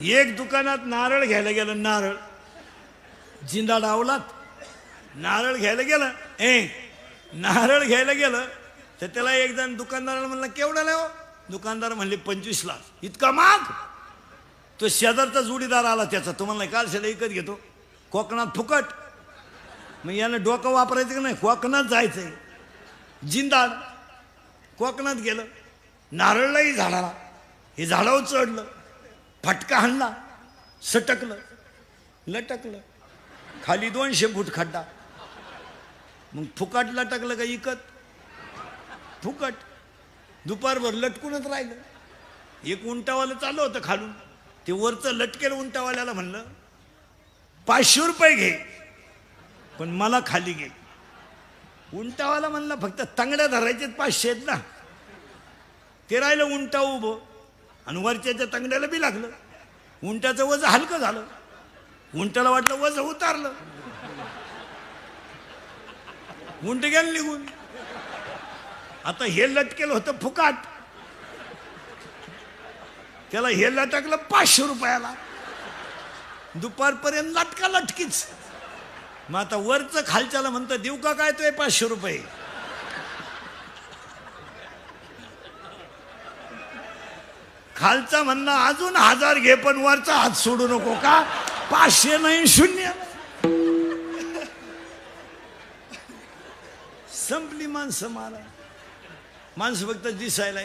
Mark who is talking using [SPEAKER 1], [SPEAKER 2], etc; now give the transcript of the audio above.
[SPEAKER 1] एक दुकानात नारळ घ्यायला गेलं, नारळ जिंदा डावलात. नारळ घ्यायला गेलं, नारळ घ्यायला गेलं तर त्याला एक जण दुकानदाराला म्हणला केवढा हो? दुकानदार म्हणले 25 लाख. इतका माग? तो शेजारचा जोडीदार आला त्याचा, तो म्हणला काल शेला विकत घेतो, कोकणात फुकट. मग यानं डोकं वापरायचं की नाही, कोकणात जायचंय. जिंदाड कोकणात गेलं, नारळलाही झाडाला, हे झाडावर चढलं, फटका हाणला, सटकलं, लटकलं, खाली 200 फूट खड्डा. मग फुकट लटकलं का इकत? फुकट. दुपारभर लटकूनच राहिलं. एक उंटावाला चालू होतं खालून, ते वरचं लटकेल उंटावाल्याला म्हणलं 500 रुपये घे पण मला खाली घे. उंटावाला म्हणला फक्त तांगड्या धरायचे 500 आहेत ना. ते राहिलं उंटा उभं आणि वरच्याच्या तांगड्याला बी लागलं. उंटाचं वजन हलकं झालं, उंटाला वाटलं वजन उतारलं, उंट गेलं निघून. आता हे लटकेल होतं फुकाट, त्याला हे लटकलं 500 रुपयाला. दुपारपर्यंत लटका लटकीच. मग आता वरचं खालच्याला म्हणतं देऊ का काय तो 500 रुपये. खालचा म्हणणं अजून 1000 घे पण वरचा हात सोडू नको. का? 500 नाही, 0. संपली माणसं. मारा माणसं फक्त दिसायला.